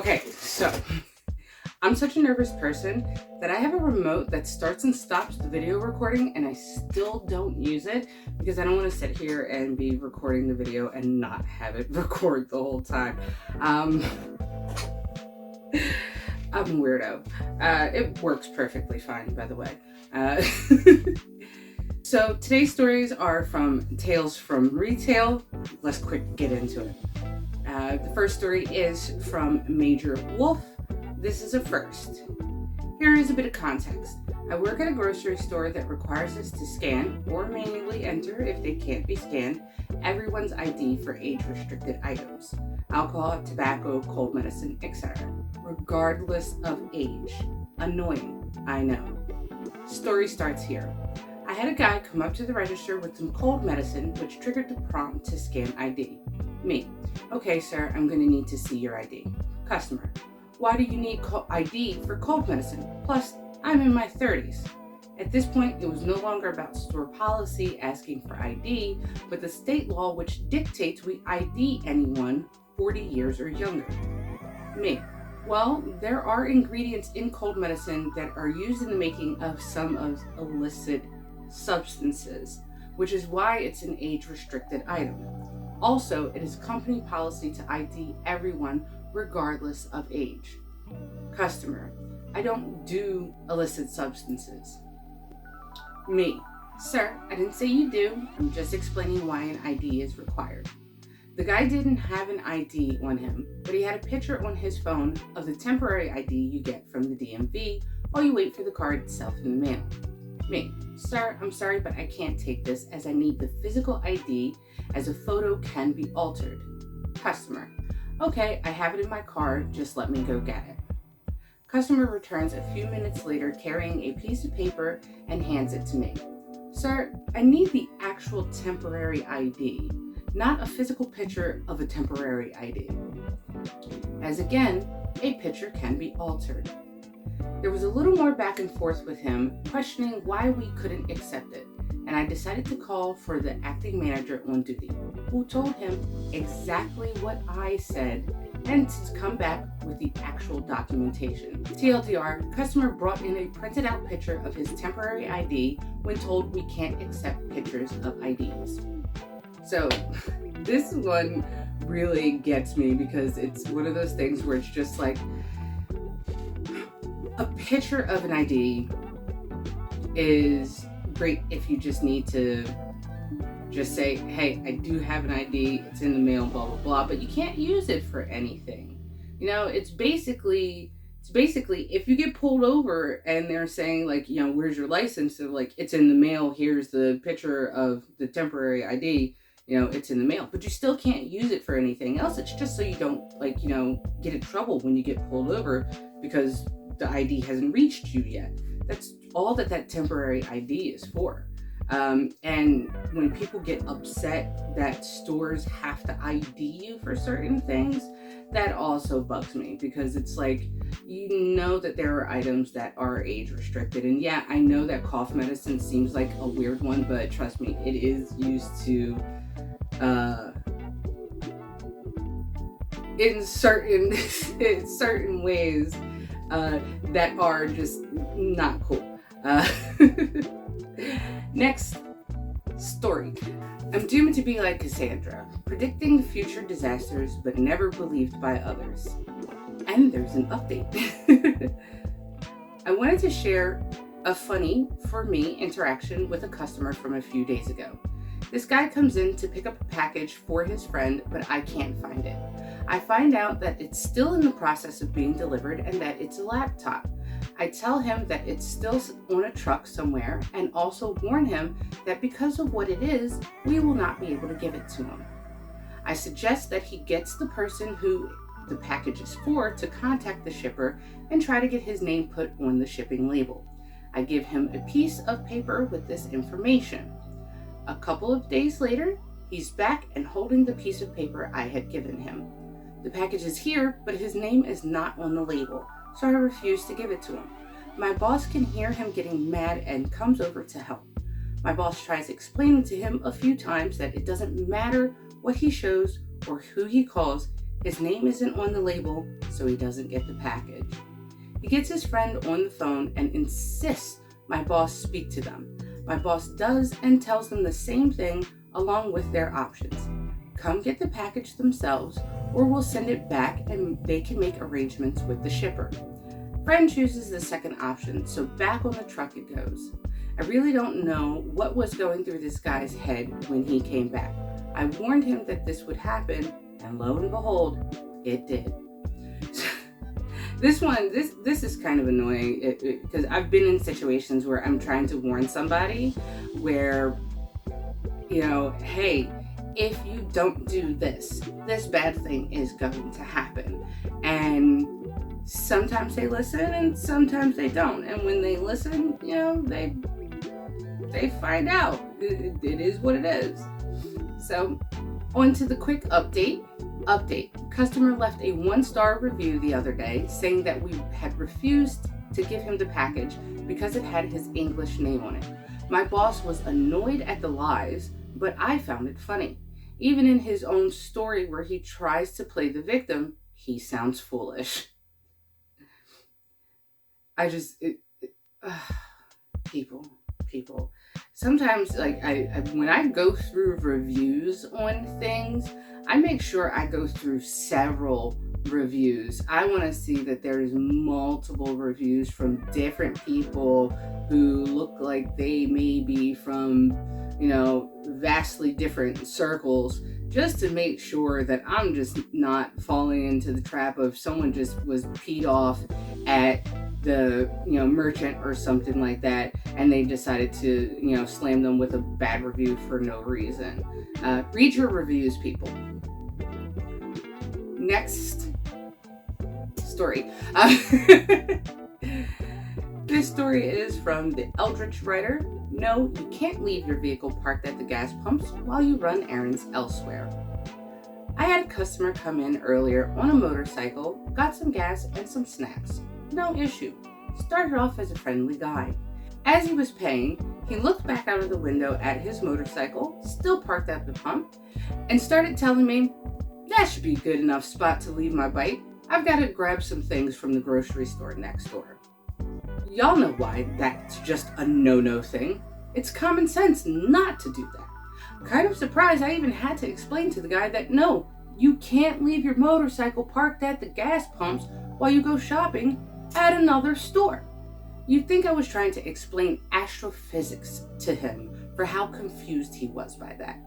Okay, so I'm such a nervous person that I have a remote that starts and stops the video recording, and I still don't use it because I don't want to sit here and be recording the video and not have it record the whole time. I'm a weirdo. It works perfectly fine, by the way. So today's stories are from Tales from Retail. Let's quick get into it. The first story is from Major Wolf. This is a first. Here is a bit of context. I work at a grocery store that requires us to scan or manually enter, if they can't be scanned, everyone's ID for age-restricted items. Alcohol, tobacco, cold medicine, etc. Regardless of age. Annoying, I know. Story starts here. I had a guy come up to the register with some cold medicine, which triggered the prompt to scan ID. Me. Okay, sir, I'm going to need to see your ID. Customer. Why do you need ID for cold medicine? Plus, I'm in my 30s. At this point, it was no longer about store policy asking for ID, but the state law which dictates we ID anyone 40 years or younger. Me. Well, there are ingredients in cold medicine that are used in the making of some of illicit substances, which is why it's an age-restricted item. Also, it is company policy to ID everyone regardless of age. Customer. I don't do illicit substances. Me. Sir, I didn't say you do. I'm just explaining why an ID is required. The guy didn't have an ID on him, but he had a picture on his phone of the temporary ID you get from the DMV while you wait for the card itself in the mail. Me. Sir, I'm sorry, but I can't take this as I need the physical ID as a photo can be altered. Customer. Okay, I have it in my car, just let me go get it. Customer returns a few minutes later carrying a piece of paper and hands it to me. Sir, I need the actual temporary ID, not a physical picture of a temporary ID. As again, a picture can be altered. There was a little more back and forth with him, questioning why we couldn't accept it, and I decided to call for the acting manager on duty, who told him exactly what I said and to come back with the actual documentation. TLDR, customer brought in a printed out picture of his temporary ID when told we can't accept pictures of IDs. So this one really gets me because it's one of those things where it's just like, a picture of an ID is great if you just need to just say, hey, I do have an ID, it's in the mail, blah, blah, blah, but you can't use it for anything. You know, it's basically if you get pulled over and they're saying like, you know, where's your license? So like, it's in the mail, here's the picture of the temporary ID, you know, it's in the mail, but you still can't use it for anything else. It's just so you don't like, you know, get in trouble when you get pulled over because the ID hasn't reached you yet. That's all that temporary ID is for. And when people get upset that stores have to ID you for certain things, that also bugs me because it's like, you know that there are items that are age restricted. And yeah, I know that cough medicine seems like a weird one, but trust me, it is used to, in certain ways, that are just not cool. Next story. I'm doomed to be like Cassandra, predicting future disasters but never believed by others. And there's an update. I wanted to share a funny, for me, interaction with a customer from a few days ago. This guy comes in to pick up a package for his friend, but I can't find it. I find out that it's still in the process of being delivered and that it's a laptop. I tell him that it's still on a truck somewhere and also warn him that because of what it is, we will not be able to give it to him. I suggest that he gets the person who the package is for to contact the shipper and try to get his name put on the shipping label. I give him a piece of paper with this information. A couple of days later, he's back and holding the piece of paper I had given him. The package is here, but his name is not on the label, so I refuse to give it to him. My boss can hear him getting mad and comes over to help. My boss tries explaining to him a few times that it doesn't matter what he shows or who he calls, His name isn't on the label, so he doesn't get the package. He gets his friend on the phone and insists my boss speak to them. My boss does and tells them the same thing along with their options. Come get the package themselves, or we'll send it back and they can make arrangements with the shipper. Friend chooses the second option, so back on the truck it goes. I really don't know what was going through this guy's head when he came back. I warned him that this would happen, and lo and behold, it did. This is kind of annoying because I've been in situations where I'm trying to warn somebody where, hey, if you don't do this, this bad thing is going to happen. And sometimes they listen and sometimes they don't. And when they listen, they find out. It is what it is. So, on to the quick update. Customer left a 1-star review the other day saying that we had refused to give him the package because it had his English name on it. My boss was annoyed at the lies, but I found it funny. Even in his own story where he tries to play the victim, he sounds foolish. People. Sometimes, when I go through reviews on things, I make sure I go through several reviews. I want to see that there's multiple reviews from different people who look like they may be from, vastly different circles, just to make sure that I'm just not falling into the trap of someone just was peed off at the merchant or something like that, and they decided to slam them with a bad review for no reason. Read your reviews, people. Next story. This story is from the Eldritch writer. No, you can't leave your vehicle parked at the gas pumps while you run errands elsewhere. I had a customer come in earlier on a motorcycle, got some gas and some snacks. No issue. Started off as a friendly guy. As he was paying, he looked back out of the window at his motorcycle, still parked at the pump, and started telling me, that should be a good enough spot to leave my bike. I've got to grab some things from the grocery store next door. Y'all know why that's just a no-no thing. It's common sense not to do that. Kind of surprised I even had to explain to the guy that no, you can't leave your motorcycle parked at the gas pumps while you go shopping at another store. You'd think I was trying to explain astrophysics to him for how confused he was by that.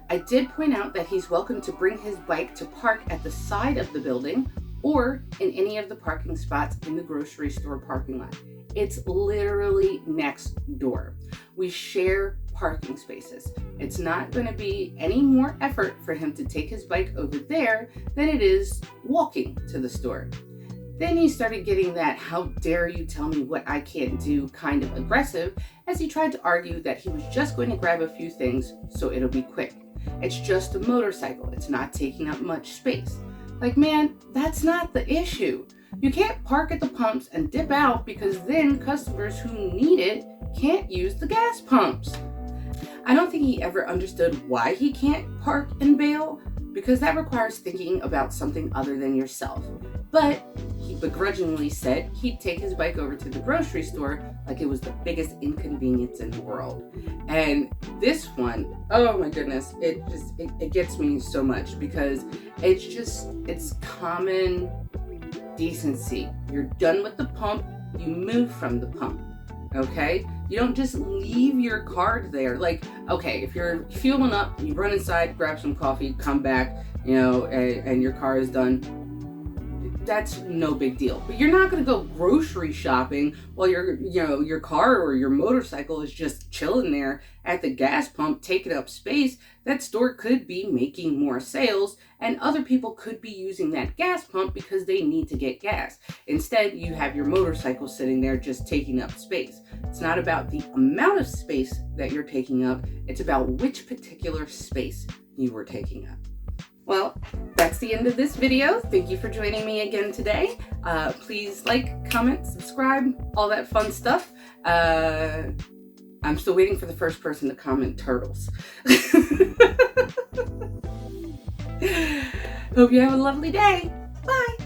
I did point out that he's welcome to bring his bike to park at the side of the building or in any of the parking spots in the grocery store parking lot. It's literally next door. We share parking spaces. It's not going to be any more effort for him to take his bike over there than it is walking to the store. Then he started getting that "how dare you tell me what I can't do" kind of aggressive as he tried to argue that he was just going to grab a few things so it'll be quick. It's just a motorcycle. It's not taking up much space. Like, man, that's not the issue. You can't park at the pumps and dip out because then customers who need it can't use the gas pumps. I don't think he ever understood why he can't park and bail, because that requires thinking about something other than yourself. But he begrudgingly said he'd take his bike over to the grocery store like it was the biggest inconvenience in the world. And this one, oh my goodness, it gets me so much because it's common decency. You're done with the pump, you move from the pump. Okay? You don't just leave your card there. Like, okay, if you're fueling up, you run inside, grab some coffee, come back, and your car is done. That's no big deal. But you're not going to go grocery shopping while your car or your motorcycle is just chilling there at the gas pump, taking up space. That store could be making more sales, and other people could be using that gas pump because they need to get gas. Instead, you have your motorcycle sitting there just taking up space. It's not about the amount of space that you're taking up. It's about which particular space you were taking up. Well, that's the end of this video. Thank you for joining me again today. Please like, comment, subscribe, all that fun stuff. I'm still waiting for the first person to comment turtles. Hope you have a lovely day. Bye.